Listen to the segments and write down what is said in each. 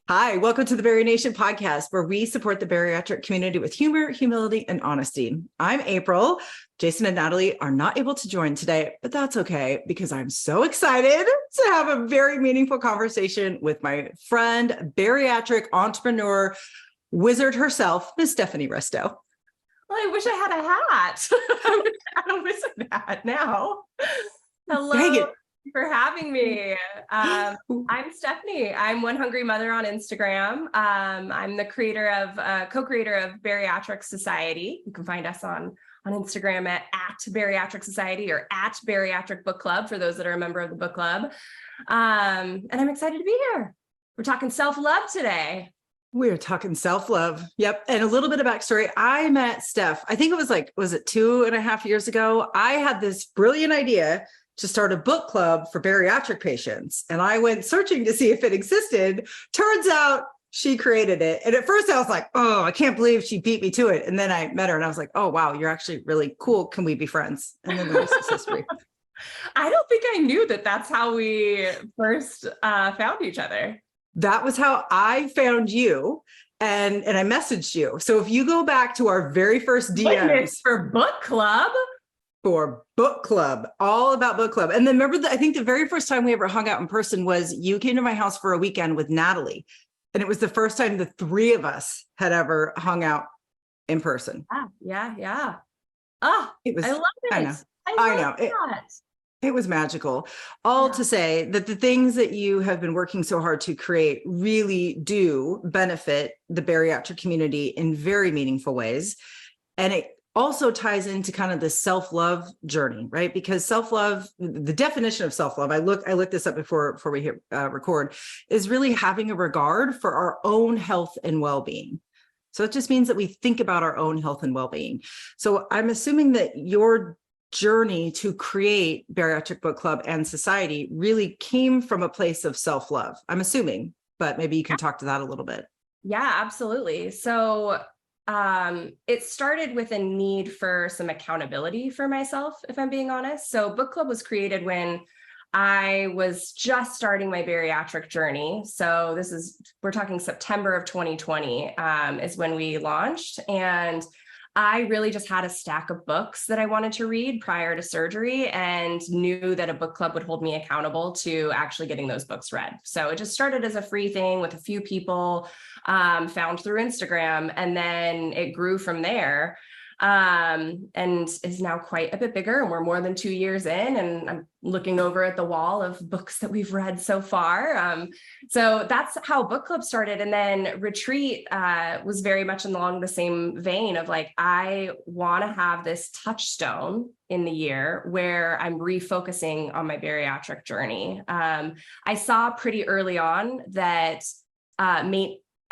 Hi, welcome to the BariNation podcast, where we support the bariatric community with humor, humility, and honesty. I'm April. Jason and Natalie are not able to join today, but that's okay because I'm so excited to have a very meaningful conversation with my friend, bariatric entrepreneur, wizard herself, Miss Stephanie Ristow. Well, I wish I had a hat. I don't miss a hat now. Hello, Dang it. thank you for having me. I'm Stephanie. I'm One Hungry Mother on Instagram. I'm the co-creator of Bariatric Society. You can find us on Instagram at Bariatric Society or at Bariatric Book Club for those that are a member of the book club. And I'm excited to be here. We're talking self-love today. We're talking self-love. Yep. And a little bit of backstory. I met Steph, I think it was was it 2.5 years ago? I had this brilliant idea to start a book club for bariatric patients. And I went searching to see if it existed. Turns out she created it. And at first I was like, oh, I can't believe she beat me to it. And then I met her and I was like, oh, wow, you're actually really cool. Can we be friends? And then the rest is history. I don't think I knew that that's how we first found each other. That was how I found you, and I messaged you. So if you go back to our very first DMs for book club, all about book club. And then remember I think the very first time we ever hung out in person was you came to my house for a weekend with Natalie. And it was the first time the three of us had ever hung out in person. Yeah. Oh, it was, I love it. I know. It was magical. To say that the things that you have been working so hard to create really do benefit the bariatric community in very meaningful ways. And it also ties into kind of the self-love journey, right? Because self-love, the definition of self-love, I looked this up before we hit record, is really having a regard for our own health and well-being. So it just means that we think about our own health and well-being. So I'm assuming that your journey to create Bariatric Book Club and Society really came from a place of self-love, I'm assuming, but maybe you can talk to that a little bit. Yeah, absolutely. So it started with a need for some accountability for myself, if I'm being honest. So book club was created when I was just starting my bariatric journey. So we're talking September of 2020 is when we launched. And I really just had a stack of books that I wanted to read prior to surgery and knew that a book club would hold me accountable to actually getting those books read. So it just started as a free thing with a few people found through Instagram, and then it grew from there and is now quite a bit bigger. And we're more than 2 years in, and I'm looking over at the wall of books that we've read so far. So that's how book club started. And then retreat was very much along the same vein of like, I want to have this touchstone in the year where I'm refocusing on my bariatric journey. I saw pretty early on that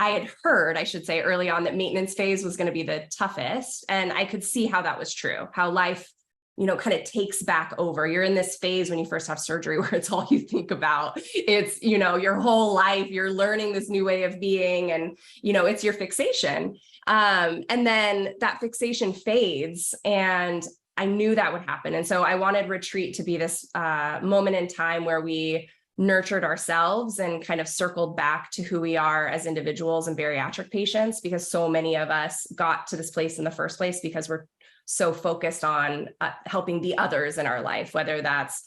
I had heard, I should say early on, that maintenance phase was going to be the toughest. And I could see how that was true, how life, kind of takes back over. You're in this phase when you first have surgery where it's all you think about. It's, your whole life, you're learning this new way of being, and, it's your fixation. And then that fixation fades, and I knew that would happen. And so I wanted retreat to be this moment in time where we nurtured ourselves and kind of circled back to who we are as individuals and bariatric patients, because so many of us got to this place in the first place because we're so focused on helping the others in our life, whether that's,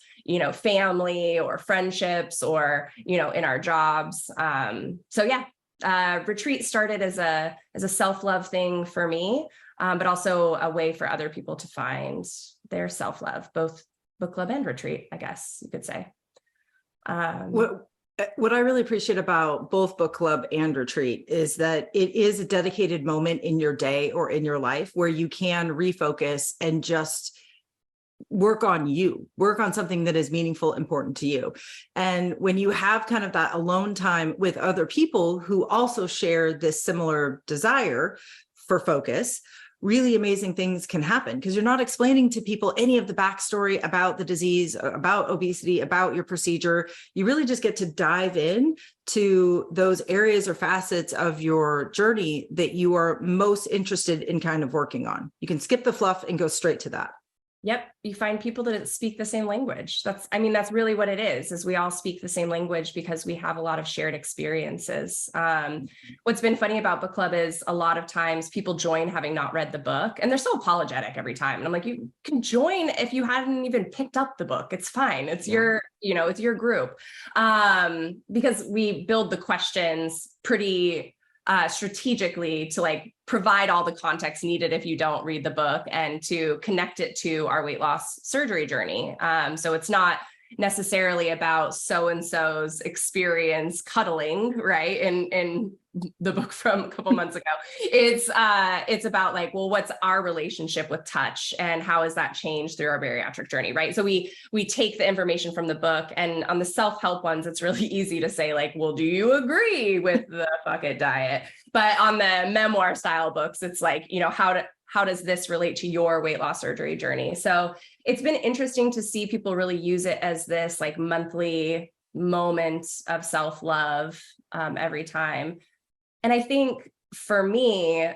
family or friendships or, in our jobs. Retreat started as a self-love thing for me, but also a way for other people to find their self-love, both book club and retreat, I guess you could say. What I really appreciate about both book club and retreat is that it is a dedicated moment in your day or in your life where you can refocus and just work on something that is meaningful, important to you. And when you have kind of that alone time with other people who also share this similar desire for focus, really amazing things can happen, because you're not explaining to people any of the backstory about the disease, about obesity, about your procedure. You really just get to dive in to those areas or facets of your journey that you are most interested in kind of working on. You can skip the fluff and go straight to that. Yep. You find people that speak the same language. That's really what it is we all speak the same language because we have a lot of shared experiences. What's been funny about book club is a lot of times people join having not read the book and they're so apologetic every time. And I'm like, you can join if you hadn't even picked up the book. It's fine. It's it's your group. Because we build the questions pretty strategically to like provide all the context needed if you don't read the book and to connect it to our weight loss surgery journey. So it's not necessarily about so-and-so's experience cuddling, right? In the book from a couple months ago. It's about like, well, what's our relationship with touch and how has that changed through our bariatric journey, right? So we take the information from the book, and on the self-help ones, it's really easy to say like, well, do you agree with the bucket diet? But on the memoir style books, it's like, how does this relate to your weight loss surgery journey? So it's been interesting to see people really use it as this like monthly moment of self-love every time. And I think for me,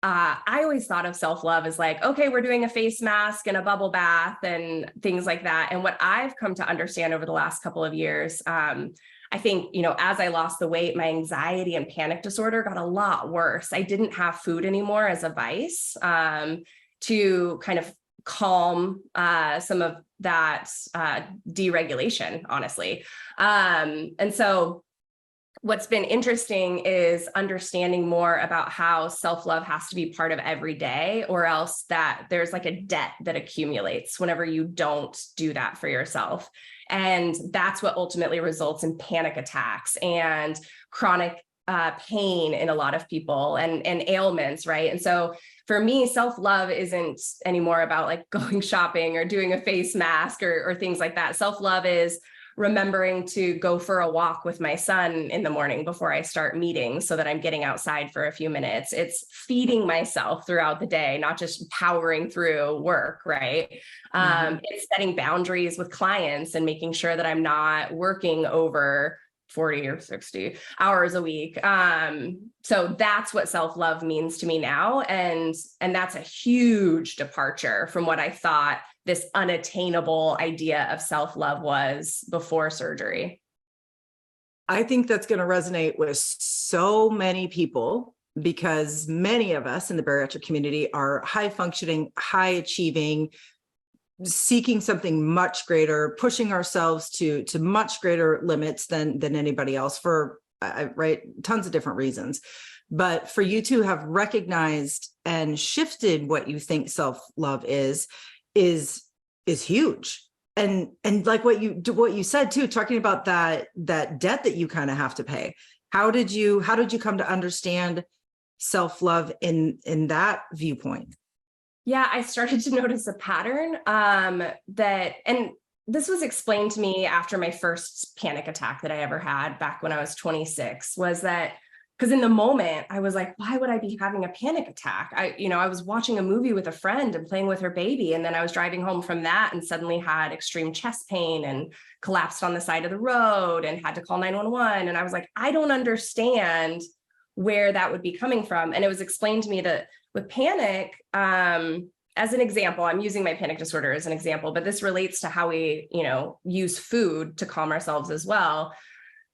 I always thought of self-love as like, okay, we're doing a face mask and a bubble bath and things like that. And what I've come to understand over the last couple of years, I think, as I lost the weight, my anxiety and panic disorder got a lot worse. I didn't have food anymore as a vice to kind of calm some of that deregulation, honestly. And so what's been interesting is understanding more about how self-love has to be part of every day, or else that there's like a debt that accumulates whenever you don't do that for yourself. And that's what ultimately results in panic attacks and chronic pain in a lot of people and ailments, right? And so for me, self-love isn't anymore about like going shopping or doing a face mask or things like that. Self-love is remembering to go for a walk with my son in the morning before I start meetings so that I'm getting outside for a few minutes. It's feeding myself throughout the day, not just powering through work, right? It's setting boundaries with clients and making sure that I'm not working over 40 or 60 hours a week. So that's what self-love means to me now. And that's a huge departure from what I thought this unattainable idea of self-love was before surgery. I think that's going to resonate with so many people because many of us in the bariatric community are high functioning, high achieving, seeking something much greater, pushing ourselves to much greater limits than anybody else for tons of different reasons. But for you to have recognized and shifted what you think self-love is huge. And like what you said too, talking about that debt that you kind of have to pay. How did you come to understand self-love in that viewpoint? Yeah, I started to notice a pattern and this was explained to me after my first panic attack that I ever had back when I was 26, was that because in the moment I was like, why would I be having a panic attack? I was watching a movie with a friend and playing with her baby. And then I was driving home from that and suddenly had extreme chest pain and collapsed on the side of the road and had to call 911. And I was like, I don't understand where that would be coming from. And it was explained to me that with panic, as an example, I'm using my panic disorder as an example, but this relates to how we, use food to calm ourselves as well.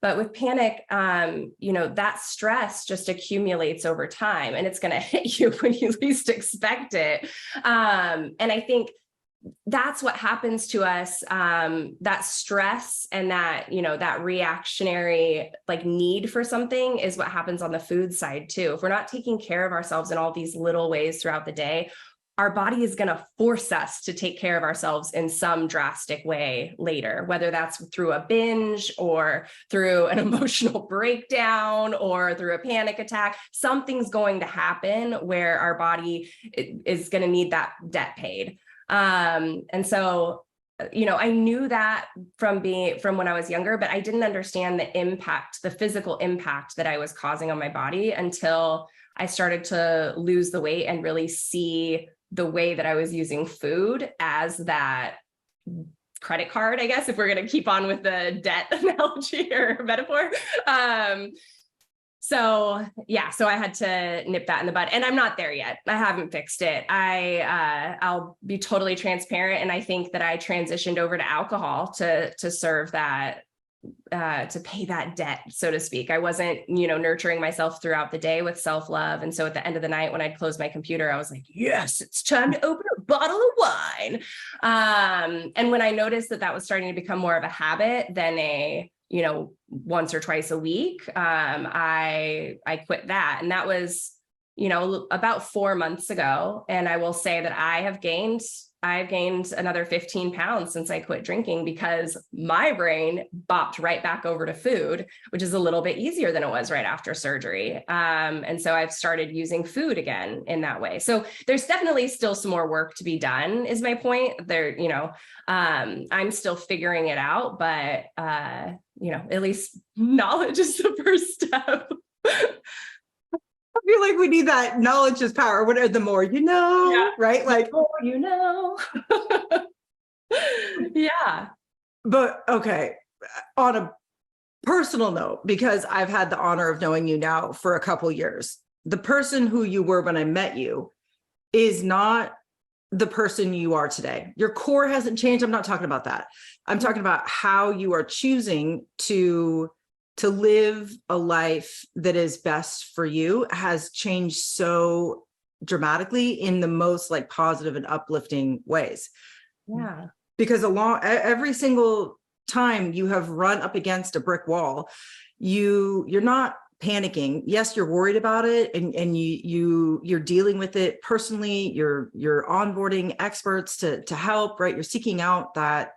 But with panic, that stress just accumulates over time and it's going to hit you when you least expect it. And I think that's what happens to us. That stress and that, that reactionary like need for something is what happens on the food side too. If we're not taking care of ourselves in all these little ways throughout the day, our body is going to force us to take care of ourselves in some drastic way later, whether that's through a binge or through an emotional breakdown or through a panic attack. Something's going to happen where our body is going to need that debt paid. And so, I knew that from when I was younger, but I didn't understand the physical impact that I was causing on my body until I started to lose the weight and really see the way that I was using food as that credit card, I guess, if we're going to keep on with the debt analogy or metaphor. So yeah, so I had to nip that in the bud, and I'm not there yet. I haven't fixed it. I'll be totally transparent. And I think that I transitioned over to alcohol to serve that, to pay that debt, so to speak. I wasn't, nurturing myself throughout the day with self-love. And so at the end of the night, when I'd close my computer, I was like, yes, it's time to open a bottle of wine. And when I noticed that that was starting to become more of a habit than a, once or twice a week, I quit that. And that was, about 4 months ago. And I will say that I've gained another 15 pounds since I quit drinking, because my brain bopped right back over to food, which is a little bit easier than it was right after surgery. And so I've started using food again in that way. So there's definitely still some more work to be done, is my point there. I'm still figuring it out, but, at least knowledge is the first step. I feel like we need that knowledge is power. Whatever, the more you know, Yeah. right? Like, The more Yeah. But okay, on a personal note, because I've had the honor of knowing you now for a couple years, the person who you were when I met you is not the person you are today. Your core hasn't changed. I'm not talking about that. I'm talking about how you are choosing to live a life that is best for you has changed so dramatically in the most like positive and uplifting ways. Yeah. Because every single time you have run up against a brick wall, you're not panicking. Yes, you're worried about it, and you're dealing with it personally. You're onboarding experts to help, right? You're seeking out that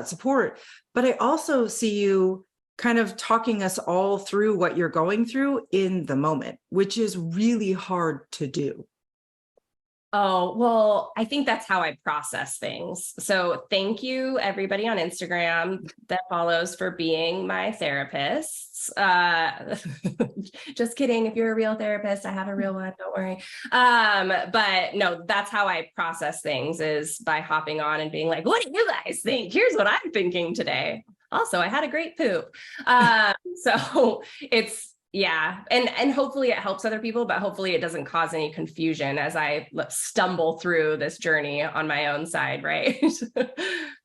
support. But I also see you kind of talking us all through what you're going through in the moment, which is really hard to do. Oh, well, I think that's how I process things. So thank you, everybody on Instagram that follows, for being my therapists. Just kidding. If you're a real therapist, I have a real one, don't worry. But no, that's how I process things, is by hopping on and being like, what do you guys think? Here's what I'm thinking today. Also, I had a great poop. So yeah. And hopefully it helps other people, but hopefully it doesn't cause any confusion as I stumble through this journey on my own side, right?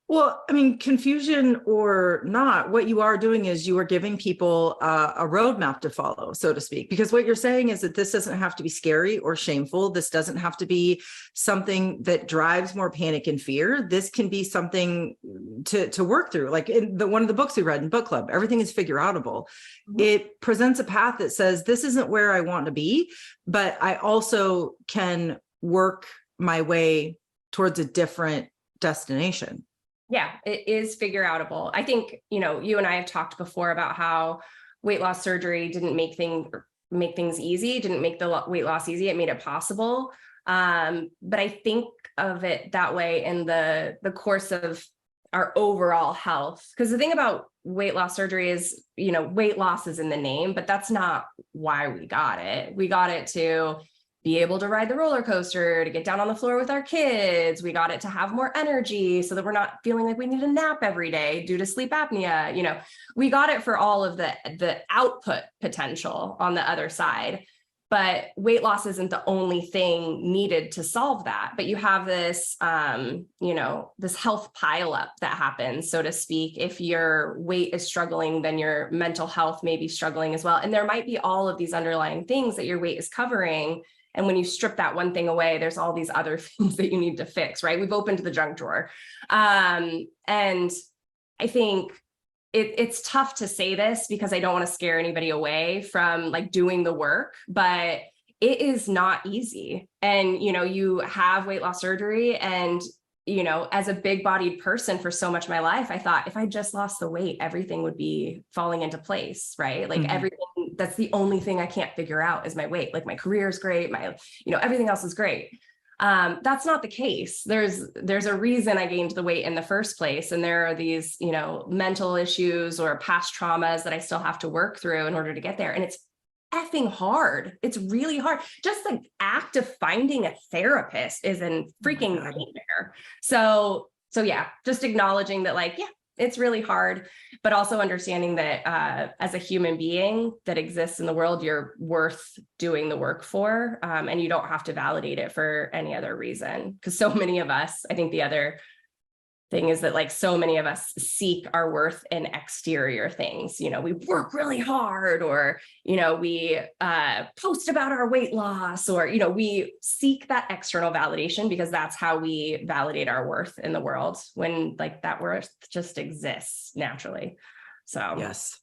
Well, I mean, confusion or not, what you are doing is you are giving people a roadmap to follow, so to speak, because what you're saying is that this doesn't have to be scary or shameful. This doesn't have to be something that drives more panic and fear. This can be something to work through. Like in one of the books we read in book club, everything is figure outable. Mm-hmm. It presents a path that says, this isn't where I want to be, but I also can work my way towards a different destination. Yeah, it is figure outable. I think, you and I have talked before about how weight loss surgery didn't make things easy, didn't make the weight loss easy. It made it possible. But I think of it that way in the course of our overall health. Because the thing about weight loss surgery is, weight loss is in the name, but that's not why we got it. We got it to be able to ride the roller coaster, to get down on the floor with our kids. We got it to have more energy so that we're not feeling like we need a nap every day due to sleep apnea. We got it for all of the output potential on the other side. But weight loss isn't the only thing needed to solve that. But you have this, this health pileup that happens, so to speak. If your weight is struggling, then your mental health may be struggling as well. And there might be all of these underlying things that your weight is covering. And when you strip that one thing away, there's all these other things that you need to fix, right? We've opened the junk drawer. And I think it's tough to say this because I don't want to scare anybody away from like doing the work, but it is not easy. And, you have weight loss surgery, and, as a big bodied person for so much of my life, I thought if I just lost the weight, everything would be falling into place, right? Like everything, that's the only thing I can't figure out is my weight. Like my career is great. Everything else is great. That's not the case. There's a reason I gained the weight in the first place. And there are these, mental issues or past traumas that I still have to work through in order to get there. And it's effing hard. It's really hard. Just the act of finding a therapist is a freaking nightmare. So yeah, just acknowledging that, like, yeah, it's really hard, but also understanding that as a human being that exists in the world, you're worth doing the work for, and you don't have to validate it for any other reason. Because so many of us, I think the other thing is that like so many of us seek our worth in exterior things. You know, we work really hard, or, you know, we post about our weight loss, or, you know, we seek that external validation because that's how we validate our worth in the world, when like that worth just exists naturally. So yes.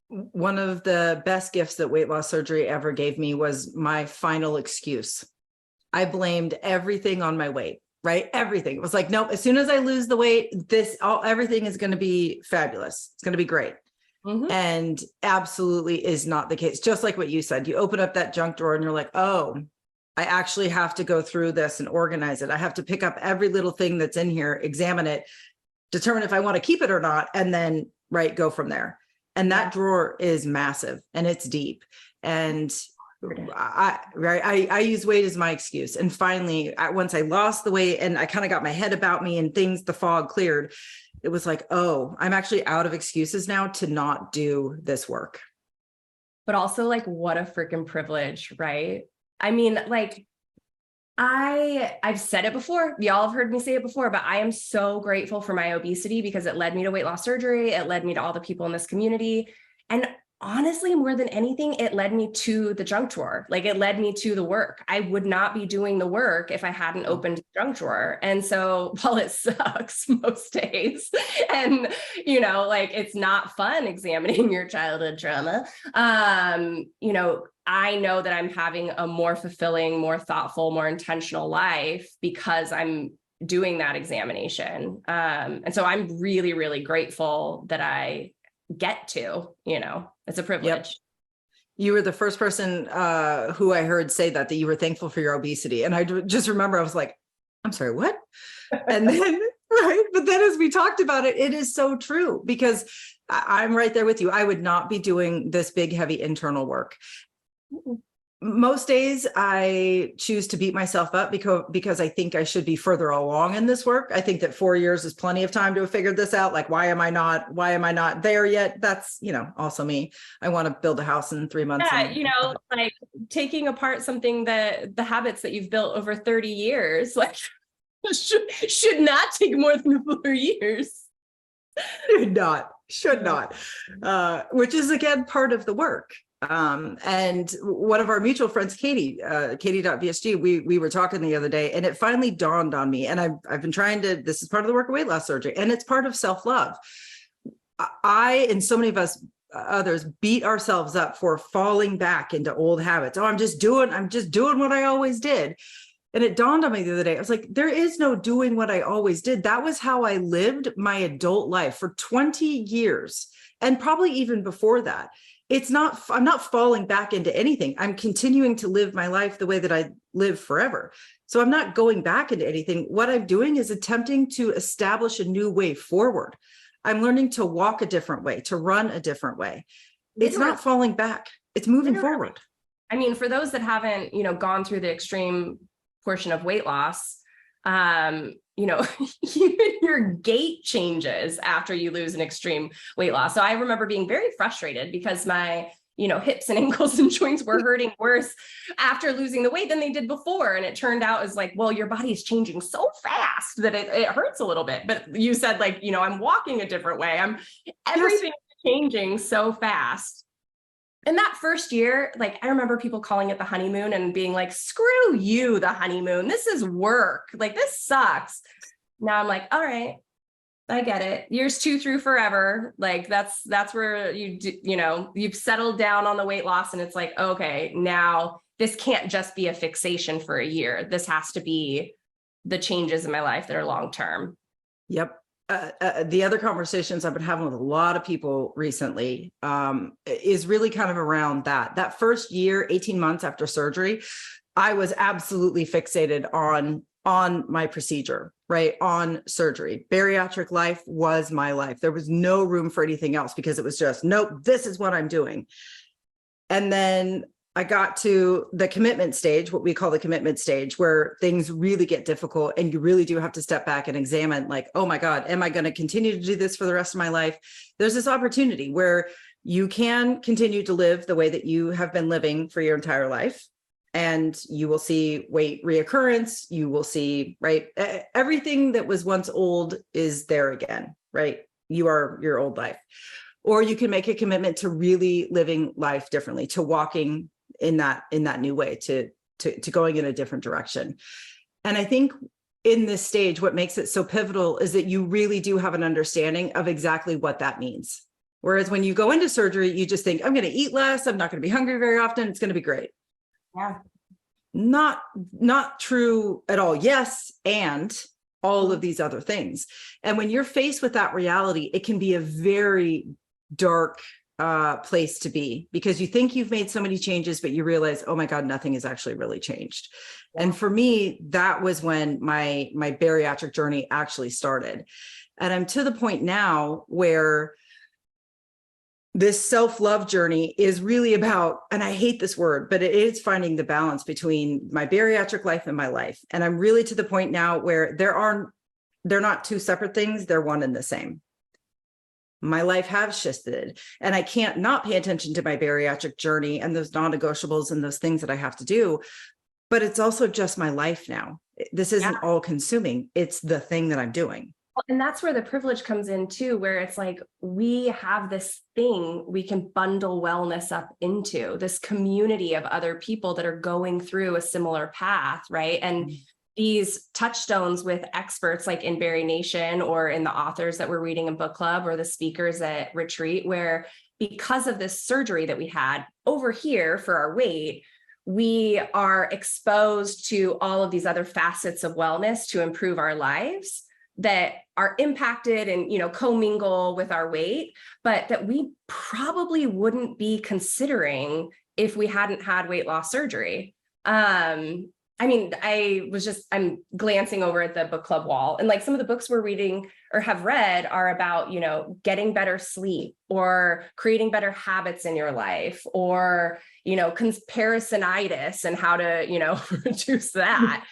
One of the best gifts that weight loss surgery ever gave me was my final excuse. I blamed everything on my weight. Right? Everything. It was like, no, as soon as I lose the weight, everything is going to be fabulous. It's going to be great. And absolutely is not the case. Just like what you said, you open up that junk drawer and you're like, oh, I actually have to go through this and organize it. I have to pick up every little thing that's in here, examine it, determine if I want to keep it or not, and then, right, go from there. And that drawer is massive and it's deep. And I use weight as my excuse. And finally, once I lost the weight and I kind of got my head about me and things, the fog cleared, it was like, oh, I'm actually out of excuses now to not do this work. But also like, what a freaking privilege, right? I mean, like, I've said it before, y'all have heard me say it before, but I am so grateful for my obesity because it led me to weight loss surgery. It led me to all the people in this community. And honestly, more than anything, it led me to the junk drawer. Like it led me to the work. I would not be doing the work if I hadn't opened the junk drawer. And so while it sucks most days, and, you know, like it's not fun examining your childhood trauma, you know, I know that I'm having a more fulfilling, more thoughtful, more intentional life because I'm doing that examination. And so I'm really, really grateful that I get to, you know, it's a privilege. Yep. You were the first person who I heard say that you were thankful for your obesity. And I just remember, I was like, I'm sorry, what? And then, right. But then as we talked about it, it is so true because I'm right there with you. I would not be doing this big, heavy internal work. Most days I choose to beat myself up because I think I should be further along in this work. I think that 4 years is plenty of time to have figured this out. Like, why am I not there yet? That's, you know, also me. I want to build a house in 3 months. Yeah, you know, like taking apart something that the habits that you've built over 30 years, like should not take more than 4 years. Should not, which is again, part of the work. And one of our mutual friends, Katie.VSG, we were talking the other day and it finally dawned on me. And I've been trying to, this is part of the work of weight loss surgery and it's part of self-love. I, and so many of us others beat ourselves up for falling back into old habits. Oh, I'm just doing what I always did. And it dawned on me the other day. I was like, there is no doing what I always did. That was how I lived my adult life for 20 years. And probably even before that. I'm not falling back into anything. I'm continuing to live my life the way that I live forever. So I'm not going back into anything. What I'm doing is attempting to establish a new way forward. I'm learning to walk a different way, to run a different way. It's not falling back. It's moving forward. I mean, for those that haven't, you know, gone through the extreme portion of weight loss, you know, even your gait changes after you lose an extreme weight loss. So I remember being very frustrated because my, you know, hips and ankles and joints were hurting worse after losing the weight than they did before. And it turned out as like, well, your body is changing so fast that it hurts a little bit. But you said like, you know, I'm walking a different way. Everything's changing so fast. And that first year, like I remember people calling it the honeymoon and being like, screw you, the honeymoon. This is work. Like this sucks. Now I'm like, all right, I get it. Years 2 through forever. Like that's where you know, you've settled down on the weight loss and it's like, okay, now this can't just be a fixation for a year. This has to be the changes in my life that are long-term. Yep. The other conversations I've been having with a lot of people recently is really kind of around that first year, 18 months after surgery, I was absolutely fixated on my procedure, right? On surgery. Bariatric life was my life. There was no room for anything else because it was just, nope, this is what I'm doing. And then I got to the commitment stage, what we call the commitment stage, where things really get difficult and you really do have to step back and examine, like, oh my God, am I going to continue to do this for the rest of my life? There's this opportunity where you can continue to live the way that you have been living for your entire life. And you will see weight reoccurrence. You will see, right? Everything that was once old is there again, right? You are your old life. Or you can make a commitment to really living life differently, to walking in that new way, to going in a different direction. And I think in this stage, what makes it so pivotal is that you really do have an understanding of exactly what that means. Whereas when you go into surgery, you just think, I'm going to eat less. I'm not going to be hungry very often. It's going to be great. Yeah. Not true at all. Yes. And all of these other things. And when you're faced with that reality, it can be a very dark place to be, because you think you've made so many changes, but you realize, oh my God, nothing has actually really changed. Yeah. And for me, that was when my bariatric journey actually started. And I'm to the point now where this self-love journey is really about, and I hate this word, but it is finding the balance between my bariatric life and my life. And I'm really to the point now where they're not two separate things, they're one and the same. My life has shifted, and I can't not pay attention to my bariatric journey and those non-negotiables and those things that I have to do, but it's also just my life now. This isn't all consuming. It's the thing that I'm doing. And that's where the privilege comes in too, where it's like, we have this thing we can bundle wellness up into, this community of other people that are going through a similar path, right? And these touchstones with experts like in BariNation or in the authors that we're reading in book club or the speakers at retreat, where because of this surgery that we had over here for our weight, we are exposed to all of these other facets of wellness to improve our lives that are impacted and, commingle with our weight, but that we probably wouldn't be considering if we hadn't had weight loss surgery. I'm glancing over at the book club wall, and like some of the books we're reading or have read are about, getting better sleep or creating better habits in your life, or, comparisonitis and how to, reduce that.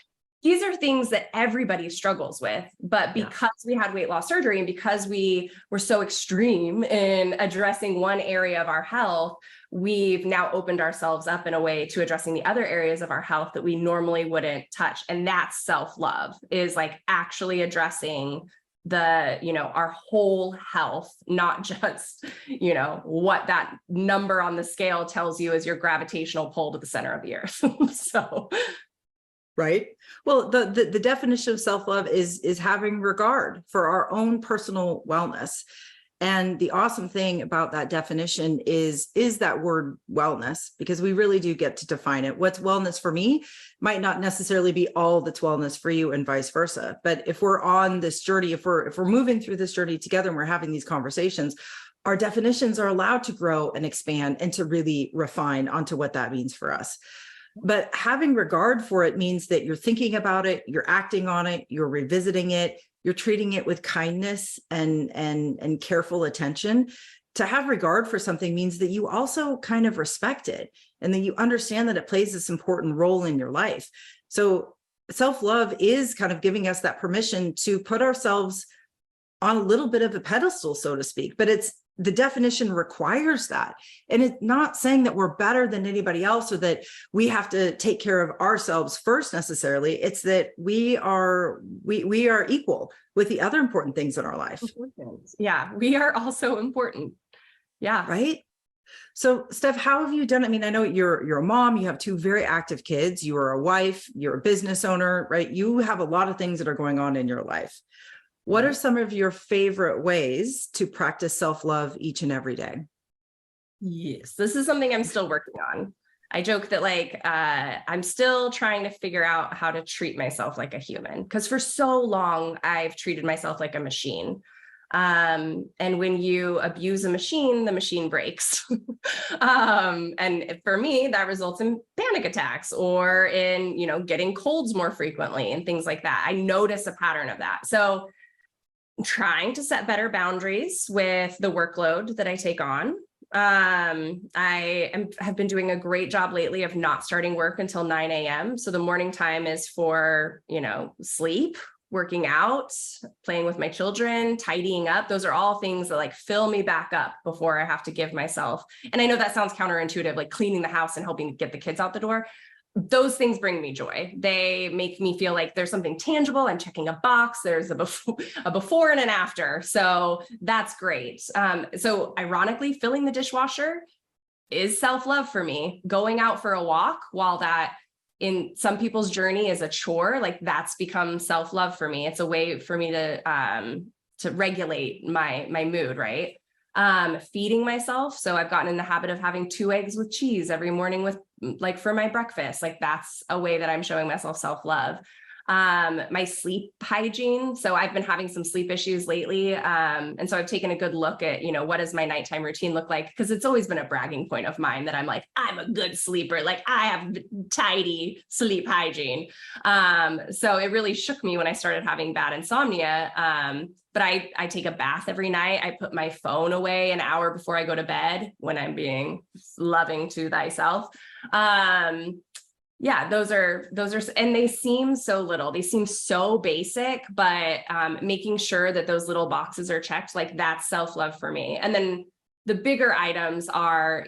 These are things that everybody struggles with, but because we had weight loss surgery and because we were so extreme in addressing one area of our health, we've now opened ourselves up in a way to addressing the other areas of our health that we normally wouldn't touch. And that's self-love, is like actually addressing our whole health, not just, what that number on the scale tells you is your gravitational pull to the center of the earth. So. Right. Well, the definition of self-love is having regard for our own personal wellness. And the awesome thing about that definition is that word wellness, because we really do get to define it. What's wellness for me might not necessarily be all that's wellness for you, and vice versa. But if we're on this journey, if we're moving through this journey together and we're having these conversations, our definitions are allowed to grow and expand and to really refine onto what that means for us. But having regard for it means that you're thinking about it, you're acting on it, you're revisiting it, you're treating it with kindness and careful attention. To have regard for something means that you also kind of respect it, and that you understand that it plays this important role in your life. So self-love is kind of giving us that permission to put ourselves on a little bit of a pedestal, so to speak, but the definition requires that. And it's not saying that we're better than anybody else or that we have to take care of ourselves first necessarily. It's that we are equal with the other important things in our life. Yeah, we are also important. Yeah. Right. So Steph, how have you done? I mean, I know you're a mom, you have two very active kids, you are a wife, you're a business owner, right? You have a lot of things that are going on in your life. What are some of your favorite ways to practice self-love each and every day? Yes, this is something I'm still working on. I joke that I'm still trying to figure out how to treat myself like a human, because for so long I've treated myself like a machine. And when you abuse a machine, the machine breaks. And for me, that results in panic attacks or in, getting colds more frequently and things like that. I notice a pattern of that. So trying to set better boundaries with the workload that I take on. Have been doing a great job lately of not starting work until 9 a.m. So the morning time is for, sleep, working out, playing with my children, tidying up. Those are all things that like fill me back up before I have to give myself. And I know that sounds counterintuitive, like cleaning the house and helping get the kids out the door. Those things bring me joy. They make me feel like there's something tangible. I'm checking a box. There's a before and an after. So that's great. So ironically, filling the dishwasher is self-love for me. Going out for a walk, while that in some people's journey is a chore, like that's become self-love for me. It's a way for me to regulate my mood, right? Feeding myself. So I've gotten in the habit of having 2 eggs with cheese every morning with like for my breakfast. Like that's a way that I'm showing myself self-love. My sleep hygiene. So I've been having some sleep issues lately. And so I've taken a good look at, what does my nighttime routine look like? Because it's always been a bragging point of mine that I'm like, I'm a good sleeper. Like I have tidy sleep hygiene. So it really shook me when I started having bad insomnia. But I take a bath every night. I put my phone away an hour before I go to bed when I'm being loving to thyself. Yeah, those are, and they seem so little, they seem so basic, but making sure that those little boxes are checked, like that's self-love for me. And then the bigger items are,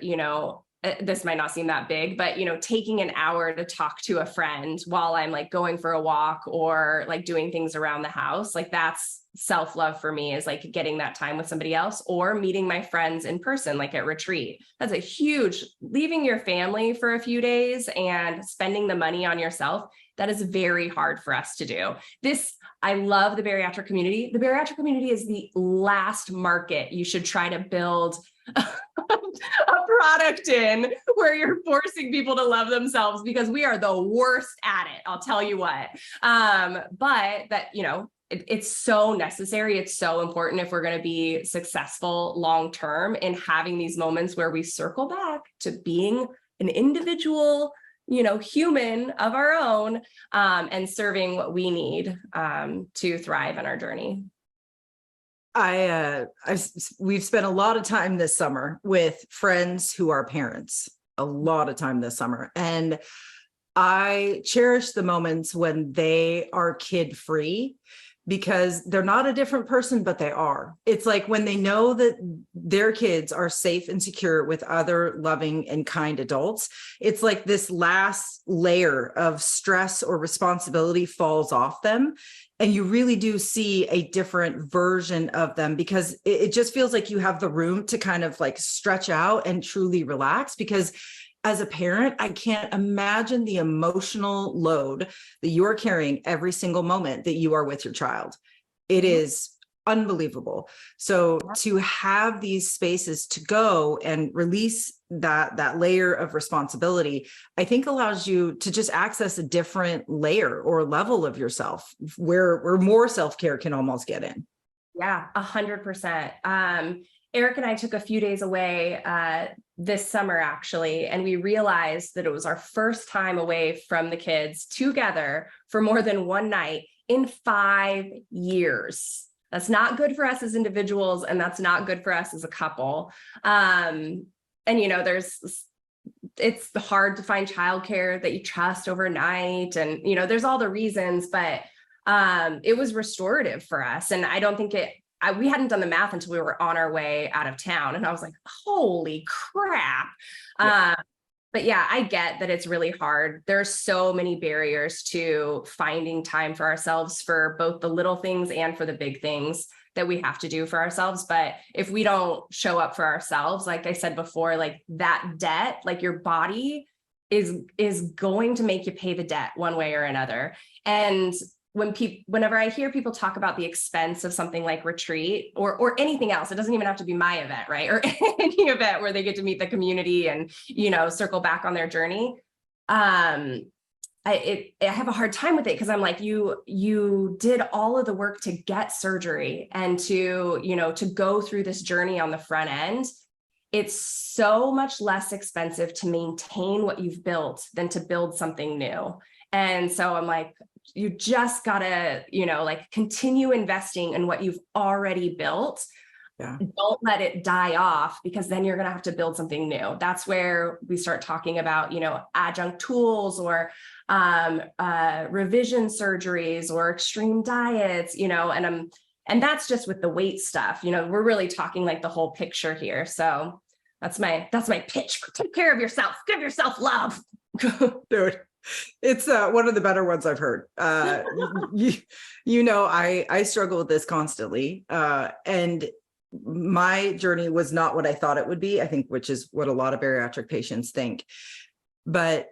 this might not seem that big, but, taking an hour to talk to a friend while I'm like going for a walk or like doing things around the house, like that's self-love for me, is like getting that time with somebody else or meeting my friends in person, like at retreat. That's a huge, leaving your family for a few days and spending the money on yourself. That is very hard for us to do. I love the bariatric community. The bariatric community is the last market you should try to build a product in, where you're forcing people to love themselves, because we are the worst at it. I'll tell you what. But that, it's so necessary. It's so important if we're going to be successful long-term in having these moments where we circle back to being an individual, human of our own, and serving what we need to thrive in our journey. We've spent a lot of time this summer with friends who are parents, a lot of time this summer. And I cherish the moments when they are kid-free, because they're not a different person, but they are. It's like when they know that their kids are safe and secure with other loving and kind adults, it's like this last layer of stress or responsibility falls off them. And you really do see a different version of them, because it just feels like you have the room to kind of like stretch out and truly relax. Because as a parent, I can't imagine the emotional load that you are carrying every single moment that you are with your child. It is unbelievable. So to have these spaces to go and release that layer of responsibility, I think allows you to just access a different layer or level of yourself where more self-care can almost get in. Yeah, 100%. Eric and I took a few days away this summer, actually, and we realized that it was our first time away from the kids together for more than one night in 5 years. That's not good for us as individuals, and that's not good for us as a couple. And, it's hard to find childcare that you trust overnight, and, there's all the reasons, but it was restorative for us. And I don't think we hadn't done the math until we were on our way out of town. And I was like, holy crap. Yeah. But yeah, I get that it's really hard. There's so many barriers to finding time for ourselves, for both the little things and for the big things that we have to do for ourselves. But if we don't show up for ourselves, like I said before, like that debt, like your body is going to make you pay the debt one way or another. And whenever I hear people talk about the expense of something like retreat or anything else, it doesn't even have to be my event, right? Or any event where they get to meet the community and, circle back on their journey. I have a hard time with it, because I'm like, you did all of the work to get surgery and to go through this journey on the front end. It's so much less expensive to maintain what you've built than to build something new. And so I'm like, you just gotta, continue investing in what you've already built. Yeah. Don't let it die off, because then you're going to have to build something new. That's where we start talking about, adjunct tools or revision surgeries or extreme diets, and that's just with the weight stuff. We're really talking like the whole picture here. So that's my pitch. Take care of yourself. Give yourself love. Dude, it's one of the better ones I've heard. I struggle with this constantly. And my journey was not what I thought it would be, I think, which is what a lot of bariatric patients think. But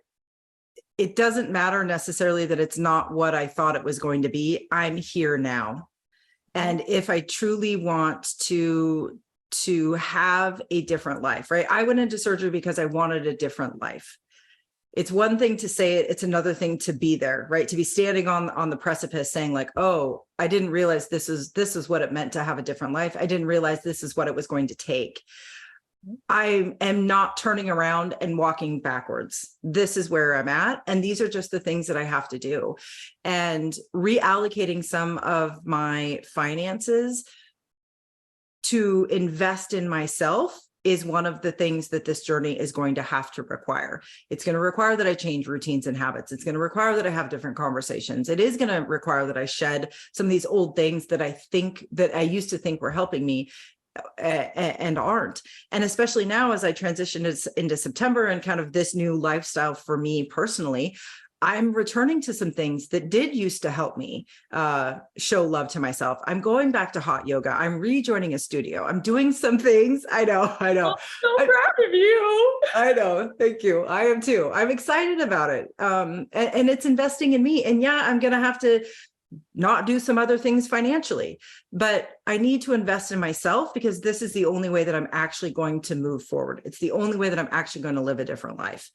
it doesn't matter necessarily that it's not what I thought it was going to be. I'm here now. And if I truly want to have a different life, right? I went into surgery because I wanted a different life. It's one thing to say it, it's another thing to be there, right? To be standing on the precipice saying like, oh, I didn't realize this is what it meant to have a different life. I didn't realize this is what it was going to take. I am not turning around and walking backwards. This is where I'm at. And these are just the things that I have to do. And reallocating some of my finances to invest in myself is one of the things that this journey is going to have to require. It's going to require that I change routines and habits. It's going to require that I have different conversations. It is going to require that I shed some of these old things that I used to think were helping me and aren't. And especially now, as I transition into September and kind of this new lifestyle for me personally, I'm returning to some things that did used to help me show love to myself. I'm going back to hot yoga. I'm rejoining a studio. I'm doing some things. I know. I'm so proud of you. I know. Thank you. I am too. I'm excited about it. And it's investing in me. And yeah, I'm going to have to not do some other things financially, but I need to invest in myself, because this is the only way that I'm actually going to move forward. It's the only way that I'm actually going to live a different life.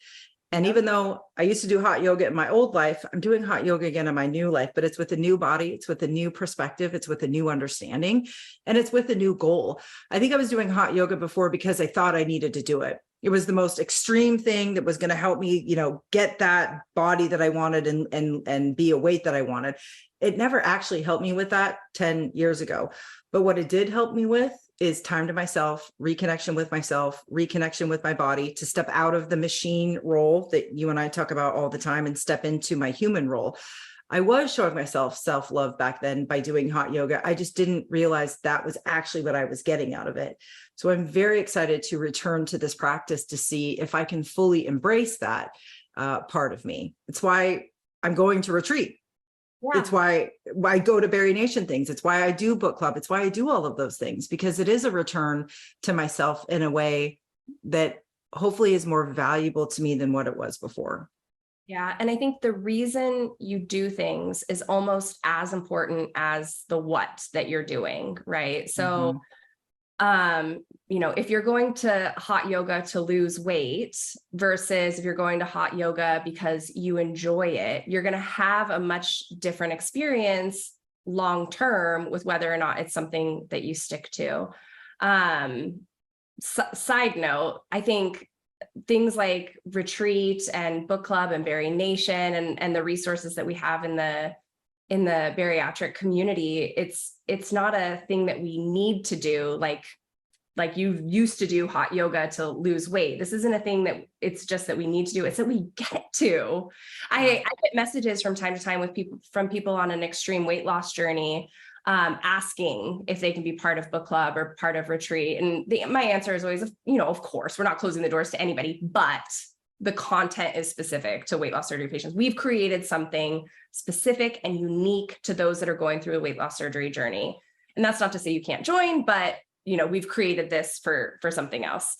And even though I used to do hot yoga in my old life, I'm doing hot yoga again in my new life, but it's with a new body. It's with a new perspective. It's with a new understanding, and it's with a new goal. I think I was doing hot yoga before because I thought I needed to do it. It was the most extreme thing that was going to help me, get that body that I wanted and be a weight that I wanted. It never actually helped me with that 10 years ago. But what it did help me with is time to myself, reconnection with my body, to step out of the machine role that you and I talk about all the time and step into my human role. I was showing myself self-love back then by doing hot yoga. I just didn't realize that was actually what I was getting out of it. So I'm very excited to return to this practice to see if I can fully embrace that part of me. It's why I'm going to retreat. Yeah. It's why I go to BariNation things. It's why I do book club. It's why I do all of those things, because it is a return to myself in a way that hopefully is more valuable to me than what it was before. Yeah. And I think the reason you do things is almost as important as the what that you're doing, right? So, if you're going to hot yoga to lose weight versus if you're going to hot yoga because you enjoy it, you're going to have a much different experience long-term with whether or not it's something that you stick to. Side note, I think things like retreat and book club and BariNation and the resources that we have in the bariatric community, it's not a thing that we need to do like you used to do hot yoga to lose weight. This isn't a thing that it's just that we need to do. It's that we get to. I get messages from time to time from people on an extreme weight loss journey, asking if they can be part of book club or part of retreat. And my answer is always, of course, we're not closing the doors to anybody, but the content is specific to weight loss surgery patients. We've created something specific and unique to those that are going through a weight loss surgery journey. And that's not to say you can't join, but we've created this for something else.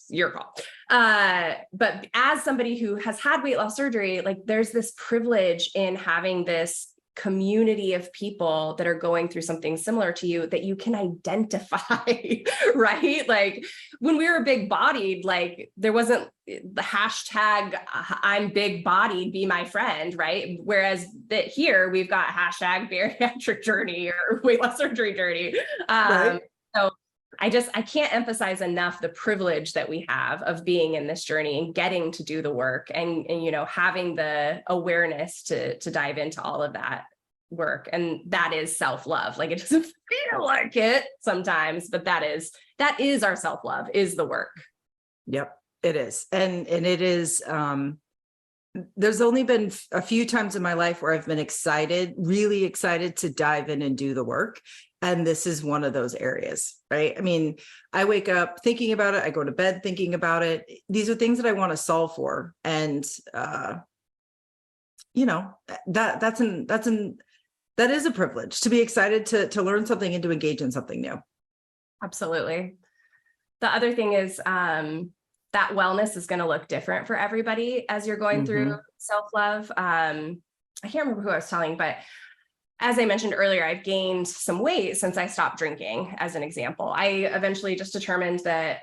Your call. But as somebody who has had weight loss surgery, there's this privilege in having this community of people that are going through something similar to you that you can identify, right? Like when we were big bodied, there wasn't the hashtag I'm big bodied, be my friend, right? Whereas here we've got hashtag bariatric journey or weight loss surgery journey. Right. So I can't emphasize enough the privilege that we have of being in this journey and getting to do the work and having the awareness to dive into all of that work. And that is self-love. Like, it doesn't feel like it sometimes, but that is our self-love, is the work. Yep, it is. And it is, there's only been a few times in my life where I've been excited, really excited to dive in and do the work. And this is one of those areas, right? I mean, I wake up thinking about it. I go to bed thinking about it. These are things that I want to solve for. And, you know, that is a privilege to be excited to learn something and to engage in something new. Absolutely. The other thing is, that wellness is going to look different for everybody as you're going through self-love. I can't remember who I was telling, but as I mentioned earlier, I've gained some weight since I stopped drinking, as an example. I eventually just determined that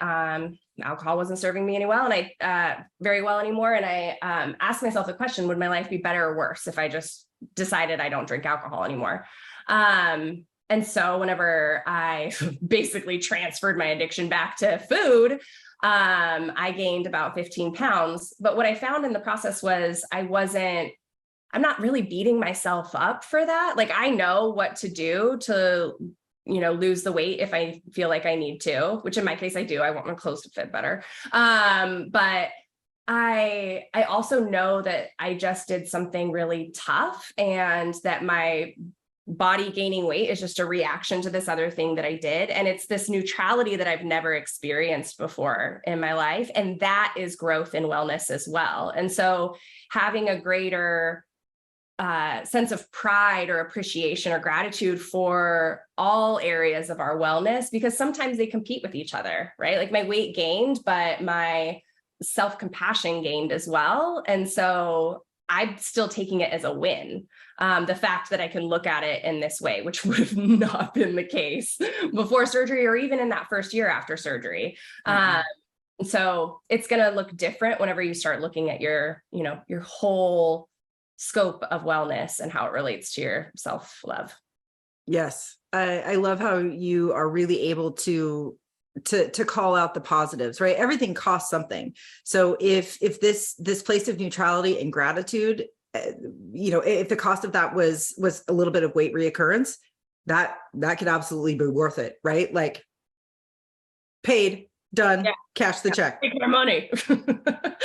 alcohol wasn't serving me very well anymore. And I asked myself the question, would my life be better or worse if I just decided I don't drink alcohol anymore? And so whenever I basically transferred my addiction back to food, I gained about 15 pounds. But what I found in the process was I'm not really beating myself up for that. Like, I know what to do to, lose the weight if I feel like I need to, which in my case I do. I want my clothes to fit better. But I also know that I just did something really tough, and that my body gaining weight is just a reaction to this other thing that I did. And it's this neutrality that I've never experienced before in my life. And that is growth and wellness as well. And so having a greater sense of pride or appreciation or gratitude for all areas of our wellness, because sometimes they compete with each other, right? Like, my weight gained, but my self-compassion gained as well. And so I'm still taking it as a win. The fact that I can look at it in this way, which would have not been the case before surgery, or even in that first year after surgery. So it's going to look different whenever you start looking at your whole scope of wellness and how it relates to your self-love. Yes. I love how you are really able to call out the positives, right? Everything costs something. So if this place of neutrality and gratitude, if the cost of that was a little bit of weight reoccurrence, that could absolutely be worth it, right? Like, paid, done, cash the check. Take my money.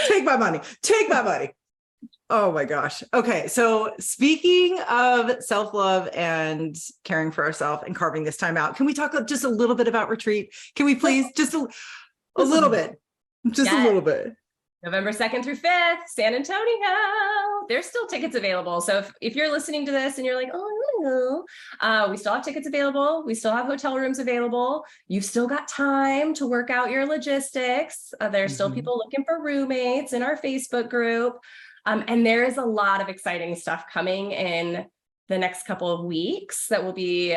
Take my money. Take my money. Oh my gosh. Okay. So speaking of self-love and caring for ourselves and carving this time out, can we talk just a little bit about retreat? Can we please just a little bit, just a little bit. November 2nd through 5th, San Antonio. There's still tickets available. So if you're listening to this and you're like, oh, I don't know, we still have tickets available. We still have hotel rooms available. You've still got time to work out your logistics. There's still people looking for roommates in our Facebook group. And there is a lot of exciting stuff coming in the next couple of weeks that we'll be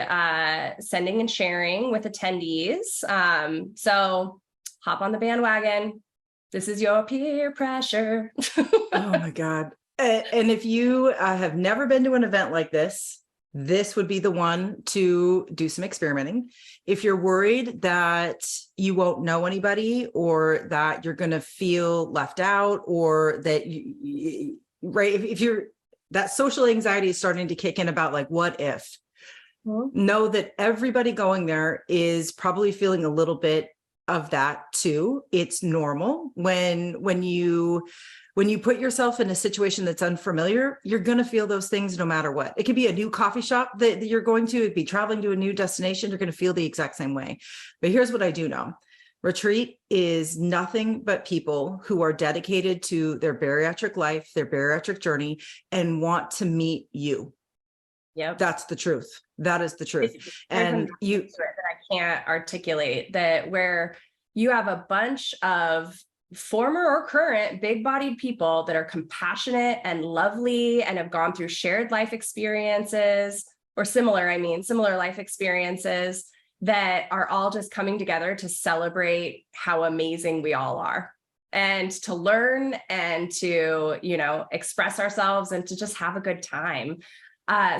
sending and sharing with attendees. So hop on the bandwagon. This is your peer pressure. Oh my God. And if you have never been to an event like this would be the one to do some experimenting. If you're worried that you won't know anybody, or that you're going to feel left out, or that right, if you're, that social anxiety is starting to kick in about like, what if? Know that everybody going there is probably feeling a little bit of that too. It's normal when you put yourself in a situation that's unfamiliar, you're going to feel those things no matter what. It could be a new coffee shop that you're going to, it'd be traveling to a new destination. You're going to feel the exact same way. But here's what I do know. Retreat is nothing but people who are dedicated to their bariatric life, their bariatric journey, and want to meet you. Yep. That's the truth. That is the truth. And you, that I can't articulate, that where you have a bunch of former or current big-bodied people that are compassionate and lovely and have gone through shared life experiences, or similar life experiences, that are all just coming together to celebrate how amazing we all are, and to learn and to, express ourselves and to just have a good time.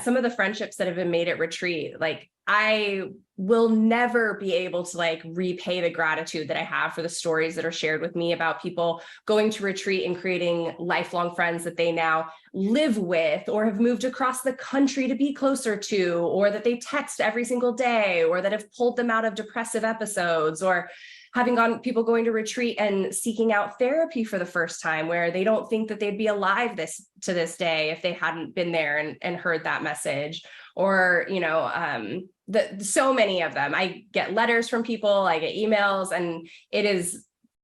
Some of the friendships that have been made at retreat, like, I will never be able to like repay the gratitude that I have for the stories that are shared with me about people going to retreat and creating lifelong friends that they now live with, or have moved across the country to be closer to, or that they text every single day, or that have pulled them out of depressive episodes, or people going to retreat and seeking out therapy for the first time, where they don't think that they'd be alive to this day if they hadn't been there and heard that message. Or, so many of them. I get letters from people, I get emails, and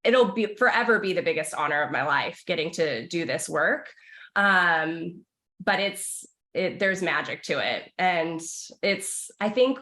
it'll be forever be the biggest honor of my life getting to do this work. But there's magic to it. And I think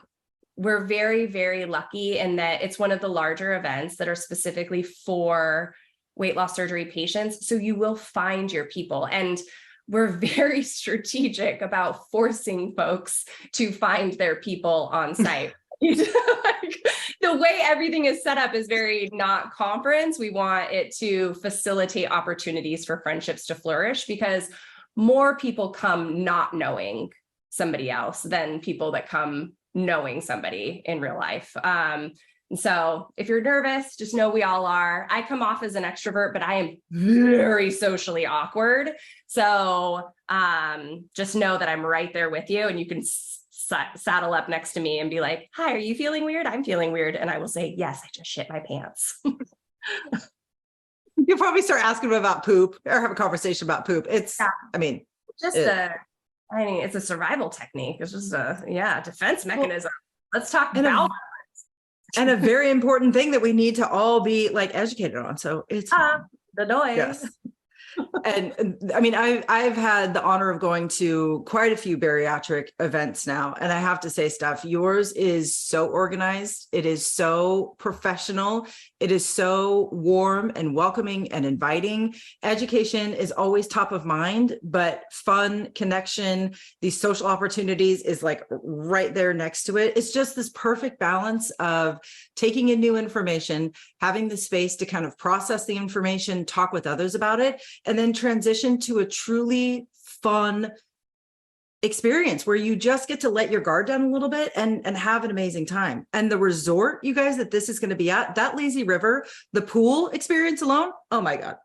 we're very, very lucky in that it's one of the larger events that are specifically for weight loss surgery patients. So you will find your people. And we're very strategic about forcing folks to find their people on site. Like, the way everything is set up is very not conference. We want it to facilitate opportunities for friendships to flourish, because more people come not knowing somebody else than people that come knowing somebody in real life. And so if you're nervous, just know we all are. I come off as an extrovert, but I am very socially awkward. So just know that I'm right there with you, and you can saddle up next to me and be like, hi, are you feeling weird? I'm feeling weird. And I will say, yes, I just shit my pants. You'll probably start asking them about poop or have a conversation about poop. It's a survival technique. It's just a defense mechanism. Let's talk about and a very important thing that we need to all be like educated on. So it's the noise. Yes. And I mean, I've had the honor of going to quite a few bariatric events now. And I have to say, Steph, yours is so organized. It is so professional. It is so warm and welcoming and inviting. Education is always top of mind, but fun, connection, these social opportunities is like right there next to it. It's just this perfect balance of taking in new information, having the space to kind of process the information, talk with others about it, and then transition to a truly fun experience where you just get to let your guard down a little bit and have an amazing time. And the resort, you guys, that this is going to be at, that lazy river, the pool experience alone, oh my God.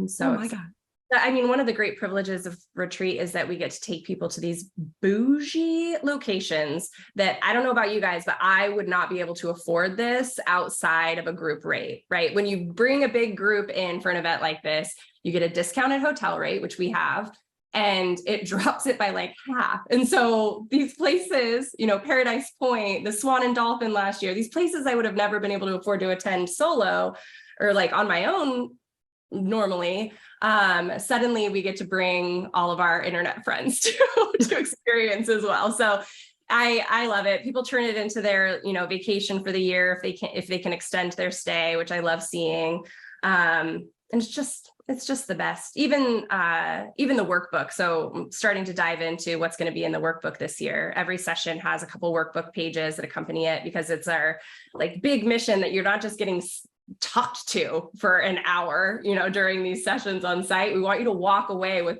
So oh my God. I mean, one of the great privileges of retreat is that we get to take people to these bougie locations that I don't know about you guys, but I would not be able to afford this outside of a group rate, right? When you bring a big group in for an event like this, you get a discounted hotel rate, which we have, and it drops it by like half. And so these places, Paradise Point, the Swan and Dolphin last year, these places I would have never been able to afford to attend solo or like on my own normally. Suddenly we get to bring all of our internet friends to experience as well. So I love it. People turn it into their, vacation for the year if they can extend their stay, which I love seeing. And it's just the best. Even the workbook. So I'm starting to dive into what's going to be in the workbook this year. Every session has a couple workbook pages that accompany it, because it's our like big mission that you're not just getting talked to for an hour, during these sessions on site. We want you to walk away with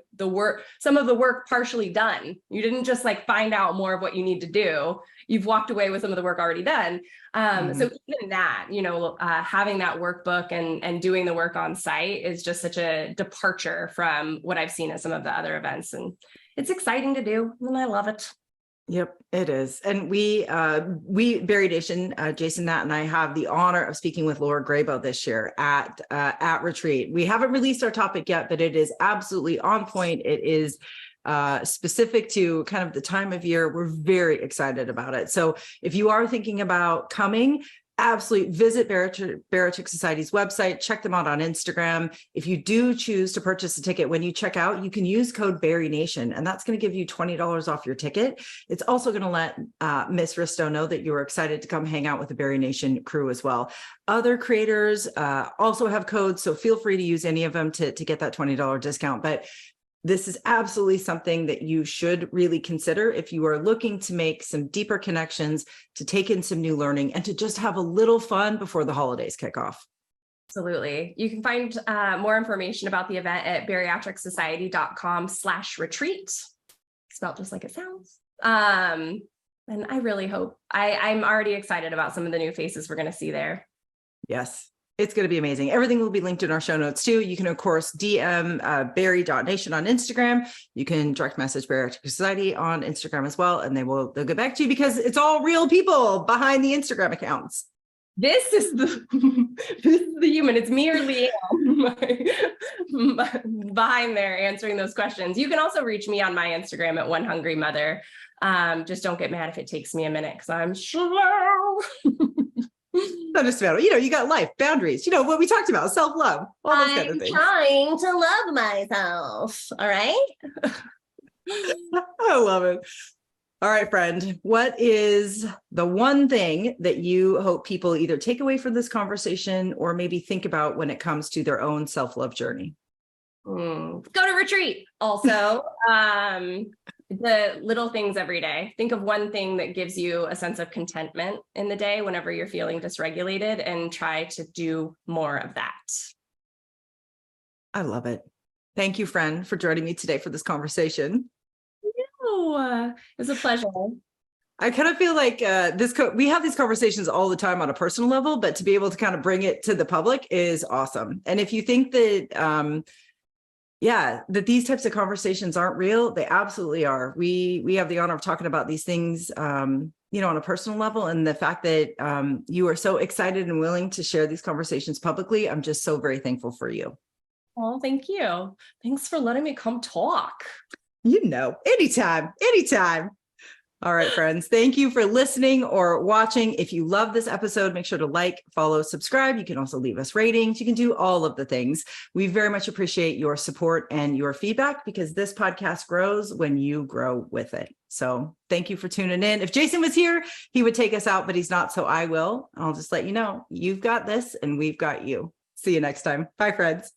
some of the work partially done. You didn't just like find out more of what you need to do. You've walked away with some of the work already done. So even that, having that workbook and doing the work on site is just such a departure from what I've seen at some of the other events. And it's exciting to do, and I love it. Yep, it is. And we BariNation, Jason, Nat, and I have the honor of speaking with Laura Graybo this year at retreat. We haven't released our topic yet, but it is absolutely on point. It is specific to kind of the time of year. We're very excited about it. So if you are thinking about coming, absolutely visit Bariatric Society's website, check them out on Instagram. If you do choose to purchase a ticket, when you check out, you can use code BariNation, and that's going to give you $20 off your ticket. It's also going to let Miss Ristow know that you are excited to come hang out with the BariNation crew as well. Other creators also have codes, so feel free to use any of them to get that $20 discount. But this is absolutely something that you should really consider if you are looking to make some deeper connections, to take in some new learning, and to just have a little fun before the holidays kick off. Absolutely. You can find more information about the event at bariatricsociety.com/retreat, spelled just like it sounds. And I really hope I'm already excited about some of the new faces we're going to see there. Yes. It's going to be amazing. Everything will be linked in our show notes too. You can, of course, DM bari.nation on Instagram. You can direct message Bariatric Society on Instagram as well. And they'll get back to you because it's all real people behind the Instagram accounts. This is the human. It's me or Leanne behind there answering those questions. You can also reach me on my Instagram at onehungrymother. Just don't get mad if it takes me a minute because I'm slow. Understandable. You got life, boundaries, what we talked about, self-love, all those kind of things. I'm trying to love myself. All right. I love it. All right, friend, what is the one thing that you hope people either take away from this conversation or maybe think about when it comes to their own self-love journey? Go to retreat. Also, the little things every day. Think of one thing that gives you a sense of contentment in the day whenever you're feeling dysregulated and try to do more of that. I love it. Thank you, friend, for joining me today for this conversation. It was a pleasure. I kind of feel like we have these conversations all the time on a personal level, but to be able to kind of bring it to the public is awesome. And if you think that, that these types of conversations aren't real, they absolutely are. We have the honor of talking about these things, on a personal level, and the fact that you are so excited and willing to share these conversations publicly, I'm just so very thankful for you. Oh, thank you. Thanks for letting me come talk. Anytime. All right, friends. Thank you for listening or watching. If you love this episode, make sure to like, follow, subscribe. You can also leave us ratings. You can do all of the things. We very much appreciate your support and your feedback because this podcast grows when you grow with it. So thank you for tuning in. If Jason was here, he would take us out, but he's not. So I will. I'll just let you know, you've got this and we've got you. See you next time. Bye, friends.